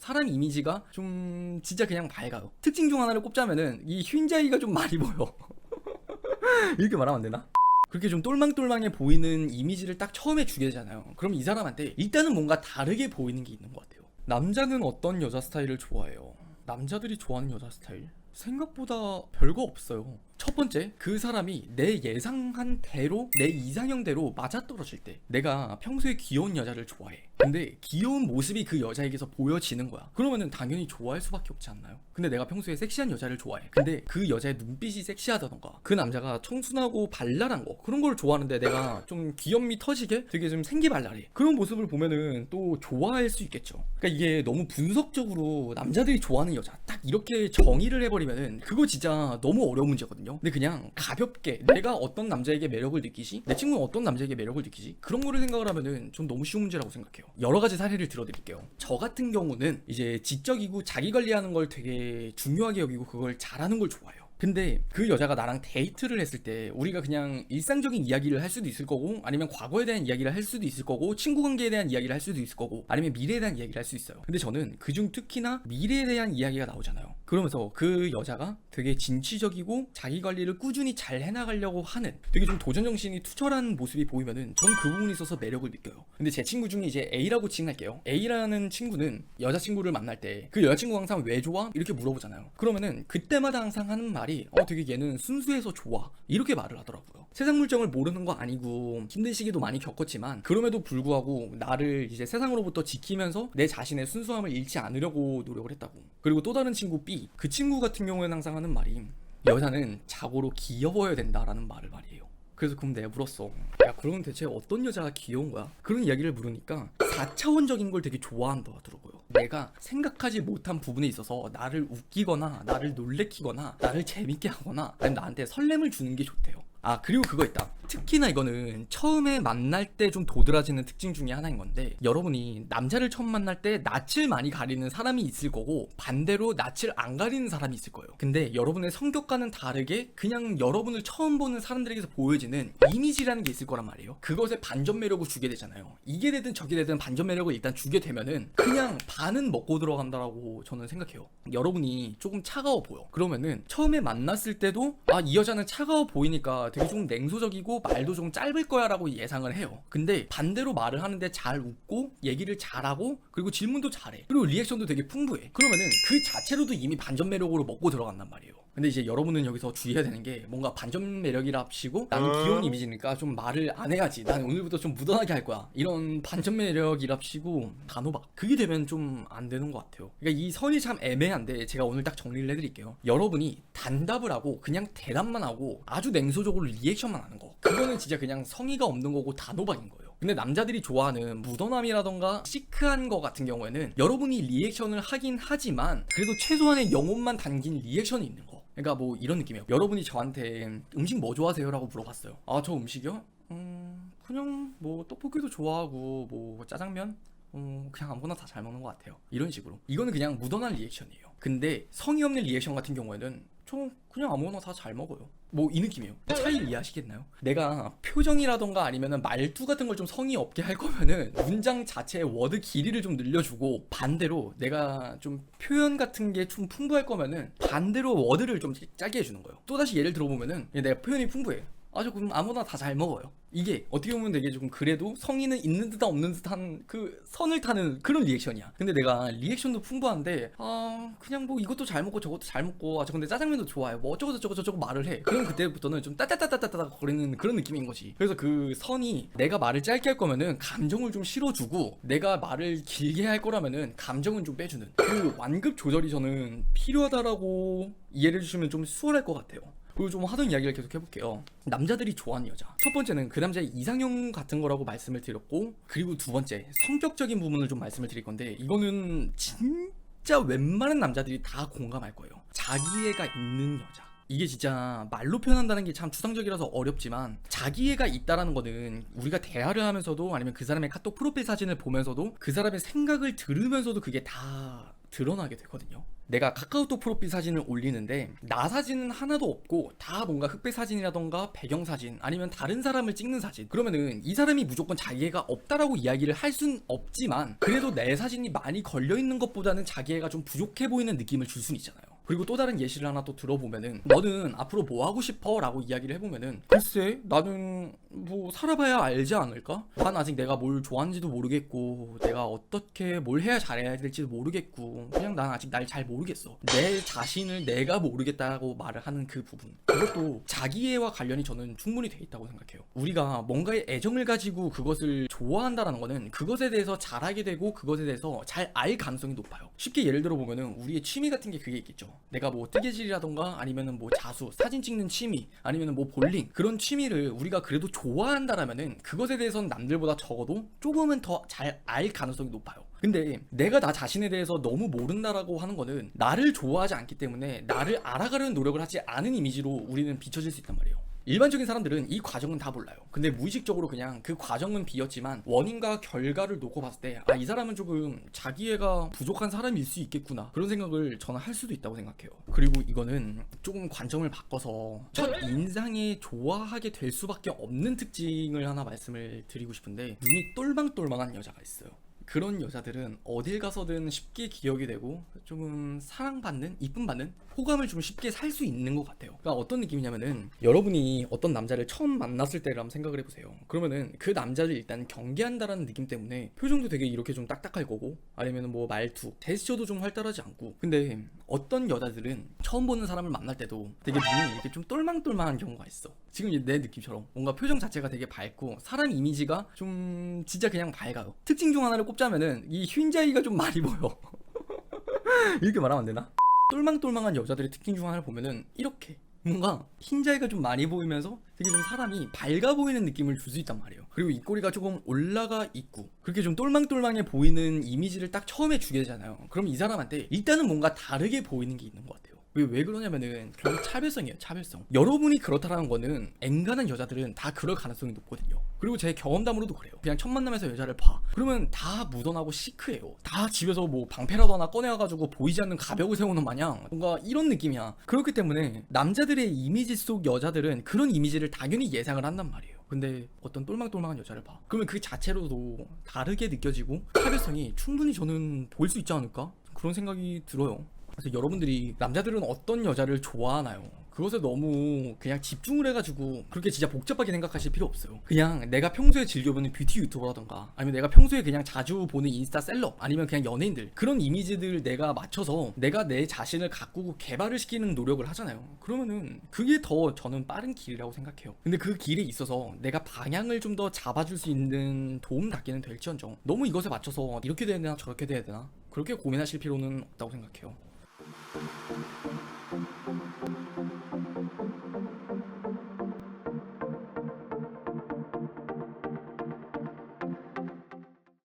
사람 이미지가 좀 진짜 그냥 밝아요. 특징 중 하나를 꼽자면은 이 휜자이가 좀 많이 보여. 이렇게 말하면 안 되나? 그렇게 좀 똘망똘망해 보이는 이미지를 딱 처음에 주게 되잖아요. 그럼 이 사람한테 일단은 뭔가 다르게 보이는 게 있는 것 같아요. 남자는 어떤 여자 스타일을 좋아해요? 남자들이 좋아하는 여자 스타일? 생각보다 별거 없어요. 첫 번째, 그 사람이 내 예상한 대로, 내 이상형대로 맞아떨어질 때, 내가 평소에 귀여운 여자를 좋아해. 근데 귀여운 모습이 그 여자에게서 보여지는 거야. 그러면은 당연히 좋아할 수밖에 없지 않나요? 근데 내가 평소에 섹시한 여자를 좋아해. 근데 그 여자의 눈빛이 섹시하다던가, 그 남자가 청순하고 발랄한 거, 그런 걸 좋아하는데 내가 좀 귀염미 터지게 되게 좀 생기발랄해. 그런 모습을 보면은 또 좋아할 수 있겠죠. 그러니까 이게 너무 분석적으로 남자들이 좋아하는 여자 딱 이렇게 정의를 해버리면은 그거 진짜 너무 어려운 문제거든요. 근데 그냥 가볍게 내가 어떤 남자에게 매력을 느끼지, 내 친구는 어떤 남자에게 매력을 느끼지, 그런 거를 생각을 하면은 좀 너무 쉬운 문제라고 생각해요. 여러 가지 사례를 들어드릴게요. 저 같은 경우는 이제 지적이고 자기 관리하는 걸 되게 중요하게 여기고 그걸 잘하는 걸 좋아해요. 근데 그 여자가 나랑 데이트를 했을 때 우리가 그냥 일상적인 이야기를 할 수도 있을 거고, 아니면 과거에 대한 이야기를 할 수도 있을 거고, 친구 관계에 대한 이야기를 할 수도 있을 거고, 아니면 미래에 대한 이야기를 할 수 있어요. 근데 저는 그중 특히나 미래에 대한 이야기가 나오잖아요. 그러면서 그 여자가 되게 진취적이고 자기 관리를 꾸준히 잘 해나가려고 하는 되게 좀 도전정신이 투철한 모습이 보이면은 전 그 부분에 있어서 매력을 느껴요. 근데 제 친구 중에 이제 A라고 칭할게요. A라는 친구는 여자친구를 만날 때 그 여자친구가 항상 왜 좋아? 이렇게 물어보잖아요. 그러면은 그때마다 항상 하는 말이 되게 얘는 순수해서 좋아, 이렇게 말을 하더라고요. 세상 물정을 모르는 거 아니고 힘든 시기도 많이 겪었지만 그럼에도 불구하고 나를 이제 세상으로부터 지키면서 내 자신의 순수함을 잃지 않으려고 노력을 했다고. 그리고 또 다른 친구 B, 그 친구 같은 경우에는 항상 하는 말이 여자는 자고로 귀여워야 된다라는 말을 말이에요. 그래서 그럼 내가 물었어. 야, 그럼 대체 어떤 여자가 귀여운 거야? 그런 이야기를 물으니까 4차원적인 걸 되게 좋아한다 하더라고요. 내가 생각하지 못한 부분에 있어서 나를 웃기거나 나를 놀래키거나 나를 재밌게 하거나 아니면 나한테 설렘을 주는 게 좋대요. 아, 그리고 그거 있다. 특히나 이거는 처음에 만날 때 좀 도드라지는 특징 중에 하나인 건데, 여러분이 남자를 처음 만날 때 낯을 많이 가리는 사람이 있을 거고 반대로 낯을 안 가리는 사람이 있을 거예요. 근데 여러분의 성격과는 다르게 그냥 여러분을 처음 보는 사람들에게서 보여지는 이미지라는 게 있을 거란 말이에요. 그것에 반전 매력을 주게 되잖아요. 이게 되든 저게 되든 반전 매력을 일단 주게 되면은 그냥 반은 먹고 들어간다라고 저는 생각해요. 여러분이 조금 차가워 보여. 그러면은 처음에 만났을 때도 이 여자는 차가워 보이니까 되게 좀 냉소적이고 말도 좀 짧을 거야 라고 예상을 해요. 근데 반대로 말을 하는데 잘 웃고 얘기를 잘하고 그리고 질문도 잘해. 그리고 리액션도 되게 풍부해. 그러면은 그 자체로도 이미 반전 매력으로 먹고 들어간단 말이에요. 근데 이제 여러분은 여기서 주의해야 되는 게, 뭔가 반전 매력이라 합시고 나는 귀여운 이미지니까 좀 말을 안 해야지, 난 오늘부터 좀 묻어나게 할 거야, 이런 반전 매력이라 합시고 단호박, 그게 되면 좀 안 되는 것 같아요. 그러니까 이 선이 참 애매한데 제가 오늘 딱 정리를 해드릴게요. 여러분이 단답을 하고 그냥 대답만 하고 아주 냉소적으로 리액션만 하는 거, 그거는 진짜 그냥 성의가 없는 거고 단호박인 거예요. 근데 남자들이 좋아하는 묻어남이라던가 시크한 거 같은 경우에는 여러분이 리액션을 하긴 하지만 그래도 최소한의 영혼만 담긴 리액션이 있는 거. 그러니까 뭐 이런 느낌이에요. 여러분이 저한테 음식 뭐 좋아하세요? 라고 물어봤어요. 저 음식이요? 그냥 뭐 떡볶이도 좋아하고 뭐 짜장면? 그냥 아무거나 다 잘 먹는 것 같아요. 이런 식으로. 이거는 그냥 묻어난 리액션이에요. 근데 성의 없는 리액션 같은 경우에는 저 그냥 아무거나 다 잘 먹어요, 뭐 이 느낌이에요. 차이를 이해하시겠나요? 내가 표정이라던가 아니면은 말투 같은 걸 좀 성의 없게 할 거면은 문장 자체의 워드 길이를 좀 늘려주고, 반대로 내가 좀 표현 같은 게 좀 풍부할 거면은 반대로 워드를 좀 짧게 해주는 거예요. 또다시 예를 들어보면은 내가 표현이 풍부해. 저 그럼 아무나 다 잘 먹어요. 이게 어떻게 보면 되게 조금 그래도 성의는 있는 듯한 없는 듯한 그 선을 타는 그런 리액션이야. 근데 내가 리액션도 풍부한데 그냥 뭐 이것도 잘 먹고 저것도 잘 먹고 저 근데 짜장면도 좋아요, 뭐 어쩌고 저쩌고 말을 해. 그럼 그때부터는 좀 따따따따따따 거리는 그런 느낌인 거지. 그래서 그 선이, 내가 말을 짧게 할 거면은 감정을 좀 실어주고 내가 말을 길게 할 거라면은 감정은 좀 빼주는 그 완급 조절이 저는 필요하다라고 이해를 해주시면 좀 수월할 것 같아요. 그리고 좀 하던 이야기를 계속 해볼게요. 남자들이 좋아하는 여자, 첫 번째는 그 남자의 이상형 같은 거라고 말씀을 드렸고, 그리고 두 번째 성격적인 부분을 좀 말씀을 드릴 건데, 이거는 진짜 웬만한 남자들이 다 공감할 거예요. 자기애가 있는 여자. 이게 진짜 말로 표현한다는 게 참 추상적이라서 어렵지만, 자기애가 있다라는 거는 우리가 대화를 하면서도 아니면 그 사람의 카톡 프로필 사진을 보면서도 그 사람의 생각을 들으면서도 그게 다 드러나게 되거든요. 내가 카카오톡 프로필 사진을 올리는데 나 사진은 하나도 없고 다 뭔가 흑백 사진이라던가 배경 사진 아니면 다른 사람을 찍는 사진, 그러면은 이 사람이 무조건 자기애가 없다라고 이야기를 할 순 없지만 그래도 내 사진이 많이 걸려있는 것보다는 자기애가 좀 부족해 보이는 느낌을 줄 순 있잖아요. 그리고 또 다른 예시를 하나 또 들어보면은 너는 앞으로 뭐 하고 싶어? 라고 이야기를 해보면은 글쎄 나는 뭐 살아봐야 알지 않을까? 난 아직 내가 뭘 좋아하는지도 모르겠고 내가 어떻게 뭘 해야 잘해야 될지도 모르겠고 그냥 난 아직 날 잘 모르겠어. 내 자신을 내가 모르겠다라고 말을 하는 그 부분, 그것도 자기애와 관련이 저는 충분히 돼 있다고 생각해요. 우리가 뭔가에 애정을 가지고 그것을 좋아한다라는 거는 그것에 대해서 잘 알게 되고 그것에 대해서 잘 알 가능성이 높아요. 쉽게 예를 들어 보면은 우리의 취미 같은 게 그게 있겠죠. 내가 뭐 뜨개질이라던가 아니면은 뭐 자수, 사진 찍는 취미, 아니면은 뭐 볼링, 그런 취미를 우리가 그래도 좋아한다라면은 그것에 대해서는 남들보다 적어도 조금은 더 잘 알 가능성이 높아요. 근데 내가 나 자신에 대해서 너무 모른다라고 하는 거는 나를 좋아하지 않기 때문에 나를 알아가려는 노력을 하지 않은 이미지로 우리는 비춰질 수 있단 말이에요. 일반적인 사람들은 이 과정은 다 몰라요. 근데 무의식적으로 그냥 그 과정은 비었지만 원인과 결과를 놓고 봤을 때 아, 이 사람은 조금 자기애가 부족한 사람일 수 있겠구나, 그런 생각을 저는 할 수도 있다고 생각해요. 그리고 이거는 조금 관점을 바꿔서 첫 인상에 좋아하게 될 수밖에 없는 특징을 하나 말씀을 드리고 싶은데, 눈이 똘망똘망한 여자가 있어요. 그런 여자들은 어딜 가서든 쉽게 기억이 되고 조금 사랑받는, 이쁨받는, 호감을 좀 쉽게 살 수 있는 것 같아요. 그러니까 어떤 느낌이냐면은 여러분이 어떤 남자를 처음 만났을 때를 한번 생각을 해보세요. 그러면은 그 남자를 일단 경계한다라는 느낌 때문에 표정도 되게 이렇게 좀 딱딱할 거고 아니면은 뭐 말투, 제스처도 좀 활달하지 않고, 근데 어떤 여자들은 처음 보는 사람을 만날 때도 되게 눈이 이렇게 좀 똘망똘망한 경우가 있어. 지금 내 느낌처럼 뭔가 표정 자체가 되게 밝고 사람 이미지가 좀 진짜 그냥 밝아요. 특징 중 하나를 꼽자면은 이 휜자이가 좀 많이 보여. 이렇게 말하면 안 되나? 똘망똘망한 여자들의 특징 중 하나를 보면은 이렇게 뭔가 흰자위가 좀 많이 보이면서 되게 좀 사람이 밝아 보이는 느낌을 줄 수 있단 말이에요. 그리고 입꼬리가 조금 올라가 있고 그렇게 좀 똘망똘망해 보이는 이미지를 딱 처음에 주게 되잖아요. 그럼 이 사람한테 일단은 뭔가 다르게 보이는 게 있는 것 같아요. 왜 그러냐면은 결국 차별성이에요. 차별성. 여러분이 그렇다라는 거는 앵간한 여자들은 다 그럴 가능성이 높거든요. 그리고 제 경험담으로도 그래요. 그냥 첫 만남에서 여자를 봐, 그러면 다 무던하고 시크해요. 다 집에서 뭐 방패라도 하나 꺼내와가지고 보이지 않는 가벽을 세우는 마냥 뭔가 이런 느낌이야. 그렇기 때문에 남자들의 이미지 속 여자들은 그런 이미지를 당연히 예상을 한단 말이에요. 근데 어떤 똘망똘망한 여자를 봐, 그러면 그 자체로도 다르게 느껴지고 차별성이 충분히 저는 보일 수 있지 않을까? 그런 생각이 들어요. 그래서 여러분들이 남자들은 어떤 여자를 좋아하나요? 그것에 너무 그냥 집중을 해가지고 그렇게 진짜 복잡하게 생각하실 필요 없어요. 그냥 내가 평소에 즐겨보는 뷰티 유튜버라던가 아니면 내가 평소에 그냥 자주 보는 인스타 셀럽 아니면 그냥 연예인들, 그런 이미지들 내가 맞춰서 내가 내 자신을 가꾸고 개발을 시키는 노력을 하잖아요. 그러면은 그게 더 저는 빠른 길이라고 생각해요. 근데 그 길에 있어서 내가 방향을 좀 더 잡아줄 수 있는 도움 닫기는 될지언정 너무 이것에 맞춰서 이렇게 돼야 되나 저렇게 돼야 되나 그렇게 고민하실 필요는 없다고 생각해요.